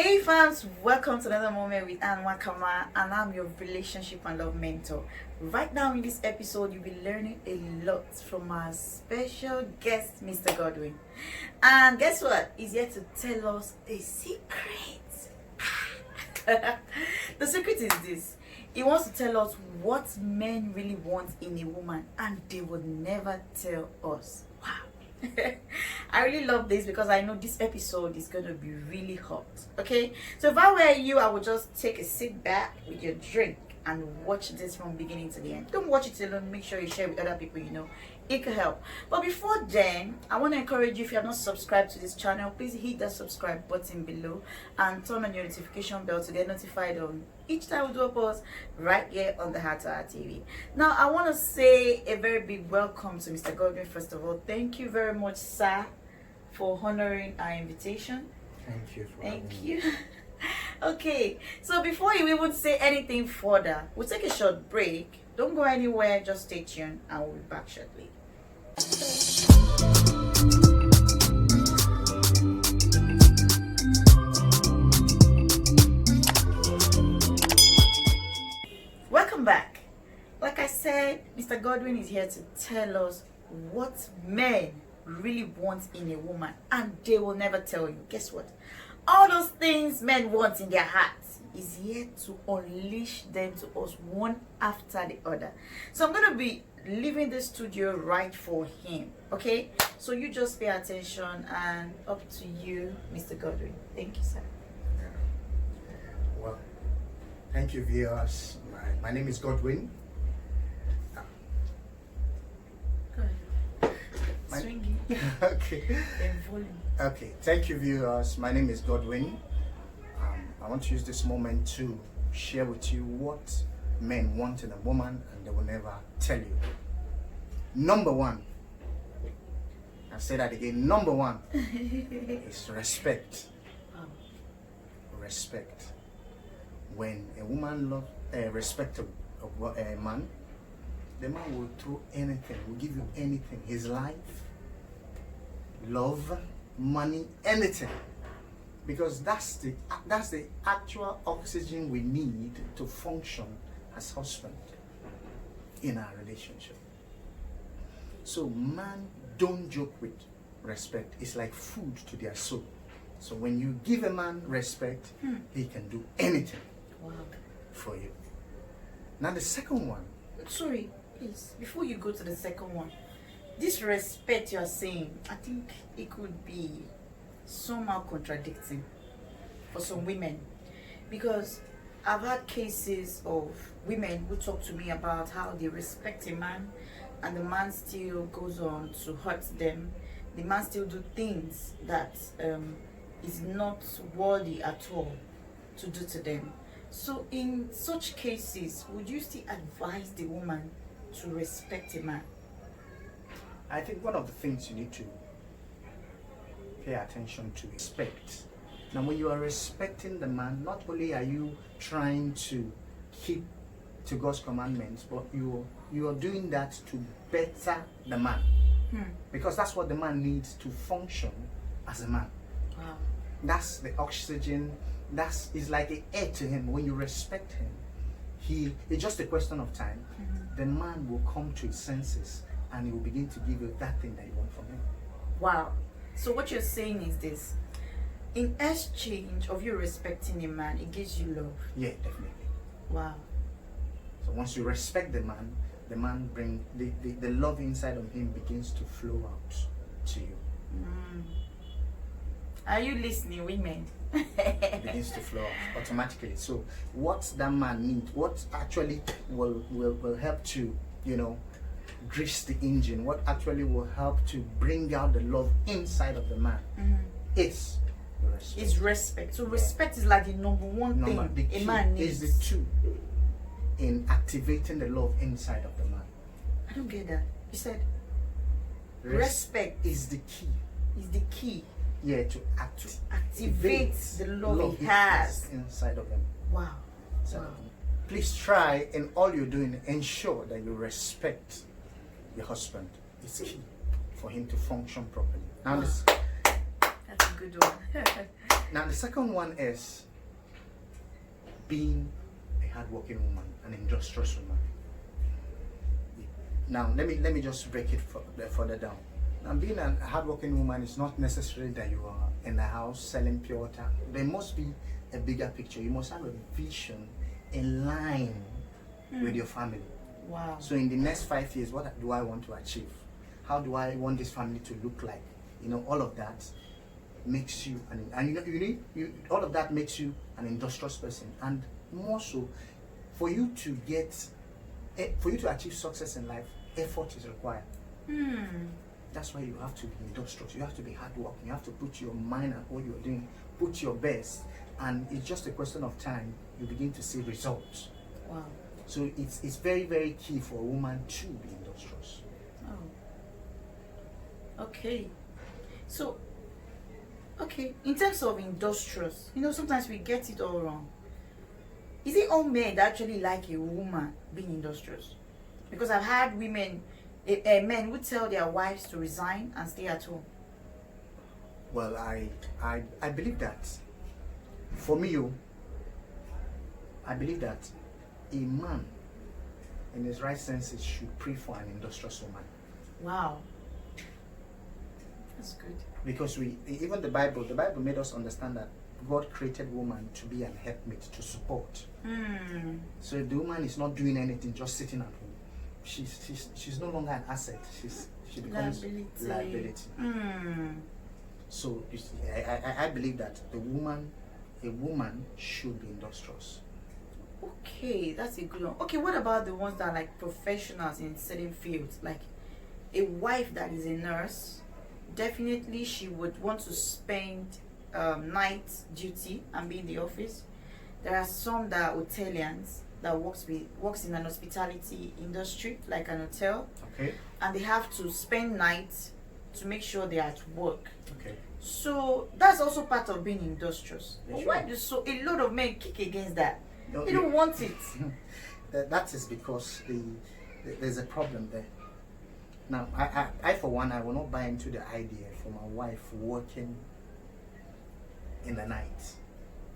Hey fans, welcome to another moment with Anne Wakama, and I'm your relationship and love mentor. Right now in this episode, you'll be learning a lot from our special guest, Mr. Godwin. And guess what? He's here to tell us a secret. The secret is this. He wants to tell us what men really want in a woman, and they would never tell us. Wow. I really love this because I know this episode is going to be really hot. Okay, so if I were you, I would just take a sit back with your drink and watch this from beginning to the end. Don't watch it alone. Make sure you share with other people you know. It could help. But before then, I want to encourage you, if you have not subscribed to this channel, please hit that subscribe button below and turn on your notification bell to get notified on each time we do a post right here on the Heart to Heart TV. Now, I want to say a very big welcome to Mr. Godwin. First of all, thank you very much, sir, for honoring our invitation. Thank you for Thank you. Okay, so before you even say anything further, we'll take a short break. Don't go anywhere, just stay tuned and we'll be back shortly. Welcome back. Like I said, Mr. Godwin is here to tell us what men really want in a woman, and they will never tell you. Guess what? All those things men want in their hearts is here to unleash them to us one after the other. So I'm going to be leaving the studio right for him. Okay? So you just pay attention, and up to you, Mr. Godwin. Thank you, sir. Well, thank you, viewers. My name is Godwin. Go ahead. Swingy. Okay. And volume. Okay. Thank you, viewers. My name is Godwin. I want to use this moment to share with you what men want in a woman, and they will never tell you. Number one. I'll say that again. Number one is respect. Respect. When a woman respects a man, the man will throw anything, will give you anything. His life, love, money, anything. Because that's the actual oxygen we need to function as husband in our relationship. So man, don't joke with respect. It's like food to their soul. So when you give a man respect, he can do anything for you. Now the second one. Sorry, please, before you go to the second one, this respect you're saying, I think it could be somehow contradicting for some women, because I've had cases of women who talk to me about how they respect a man and the man still goes on to hurt them. The man still do things that is not worthy at all to do to them. So in such cases, would you still advise the woman to respect a man? I think one of the things you need to pay attention to is respect. Now when you are respecting the man, not only are you trying to keep to God's commandments, but you are doing that to better the man. Because that's what the man needs to function as a man. Wow. That's the oxygen. Is like an air to him. When you respect him, it's just a question of time. The man will come to his senses and he will begin to give you that thing that you want from him. Wow. So what you're saying is this: in exchange of you respecting a man, it gives you love. Yeah, definitely. Wow. So once you respect the man bring the love inside of him begins to flow out to you. Are you listening, women? It begins to flow out automatically. So what that man needs, what actually will help to, grease the engine, what actually will help to bring out the love inside of the man is respect. It's respect. So respect is like the number one thing a man needs. Is the two in activating the love inside of the man. I don't get that. You said respect is the key. Is the key. Yeah, to activate the love he has inside of him. Wow. So, please try, in all you're doing, ensure that you respect your husband. It's key for him to function properly. Now, That's a good one. Now the second one is being a hardworking woman, an industrious woman. Now let me just break it further down. Now being a hardworking woman is not necessarily that you are in the house selling pure water. There must be a bigger picture. You must have a vision in line with your family. Wow. So in the next 5 years, what do I want to achieve? How do I want this family to look like? You know, all of that makes you all of that makes you an industrious person. And more so, for you to achieve success in life, effort is required. That's why you have to be industrious. You have to be hardworking. You have to put your mind at what you're doing, put your best, and it's just a question of time. You begin to see results. Wow. So it's very, very key for a woman to be industrious. Oh. Okay. So, okay, in terms of industrious, sometimes we get it all wrong. Is it all men that actually like a woman being industrious? Because I've had men who tell their wives to resign and stay at home. Well, I believe that. For me, I believe that a man in his right senses should pray for an industrious woman. Wow. That's good. Because even the Bible made us understand that God created woman to be an helpmate, to support. So if the woman is not doing anything, just sitting at home, she's no longer an asset. She becomes liability. So you see, I believe that a woman should be industrious. Okay, that's a good one. Okay, what about the ones that are like professionals in certain fields? Like a wife that is a nurse, definitely she would want to spend night duty and be in the office. There are some that are hotelians that works in an hospitality industry, like an hotel. Okay. And they have to spend nights to make sure they're at work. Okay. So that's also part of being industrious. Sure. Why do a lot of men kick against that? No, They don't want it. That is because there's a problem there. Now, I for one, I will not buy into the idea for my wife working in the night.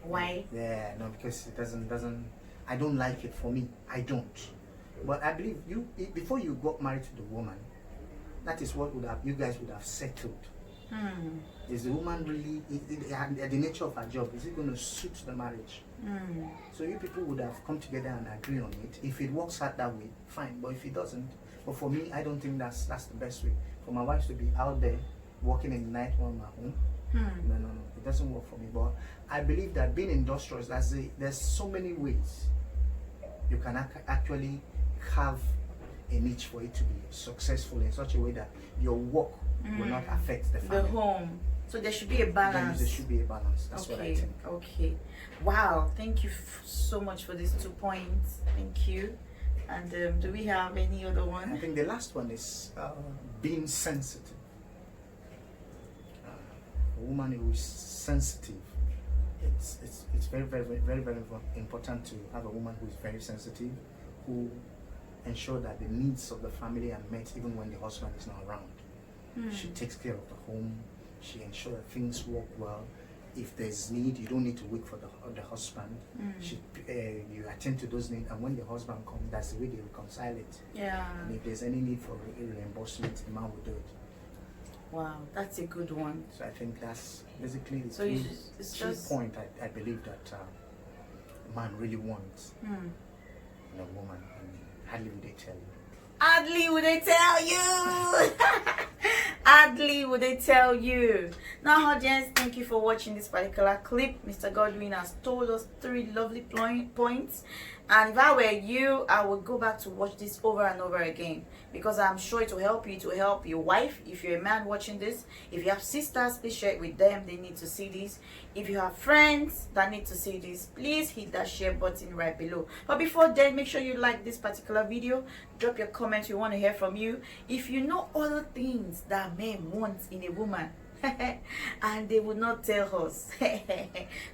Why? Yeah, no, because it doesn't. I don't like it. For me, I don't. But I believe before you got married to the woman, that is what you guys would have settled. Is the woman really the nature of her job? Is it going to suit the marriage? So you people would have come together and agree on it. If it works out that way, fine. But if it doesn't, but for me, I don't think that's the best way. For my wife to be out there working in the night while I'm at home, no, it doesn't work for me. But I believe that being industrious, there's so many ways you can actually have a niche for it to be successful in such a way that your work will not affect the family. The home. So there should be a balance. There should be a balance. That's what I think. Okay. Wow. Thank you so much for these 2 points. Thank you. And do we have any other one? I think the last one is being sensitive. A woman who is sensitive. It's very, very, very, very important to have a woman who is very sensitive, who ensure that the needs of the family are met even when the husband is not around. She takes care of the home. She ensures that things work well. If there's need, you don't need to wait for the husband. You attend to those needs, and when the husband comes, that's the way they reconcile it. Yeah. And if there's any need for reimbursement, the man will do it. Wow, that's a good one. So I think that's basically the key point I believe that a man really wants in a woman. And hardly would they tell you. Hardly would they tell you. Hardly would they tell you. Now, audience, thank you for watching this particular clip. Mr. Godwin has told us 3 lovely points. And if I were you, I would go back to watch this over and over again, because I'm sure it will help you, to help your wife. If you're a man watching this, if you have sisters, please share it with them. They need to see this. If you have friends that need to see this, please hit that share button right below. But before then, make sure you like this particular video. Drop your comments. We want to hear from you. If you know other things that men want in a woman and they would not tell us,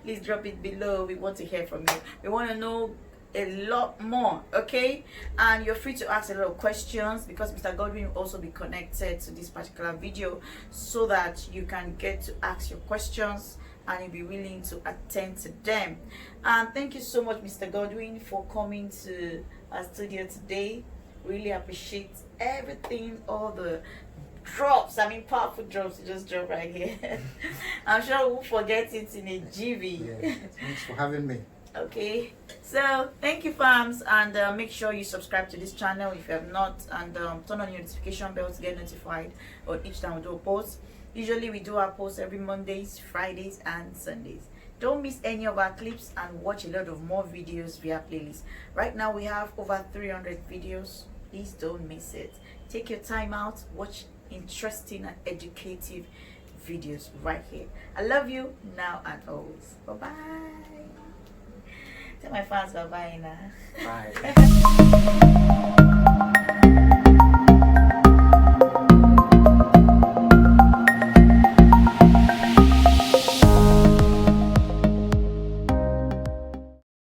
please drop it below. We want to hear from you. We want to know a lot more, okay? And you're free to ask a lot of questions, because Mr. Godwin will also be connected to this particular video, so that you can get to ask your questions and you'll be willing to attend to them. And thank you so much, Mr. Godwin, for coming to our studio today. Really appreciate everything, all the drops, powerful drops you just dropped right here. I'm sure we'll forget it in a GV. Yeah. Thanks for having me. Okay, so thank you, fams, and make sure you subscribe to this channel if you have not, and turn on your notification bell to get notified on each time we do a post. Usually we do our posts every Mondays, Fridays, and Sundays. Don't miss any of our clips and watch a lot of more videos via playlist. Right now we have over 300 videos. Please don't miss it. Take your time out, watch interesting and educative videos right here. I love you now and always. Bye bye. Tell my fans bye bye now. Bye.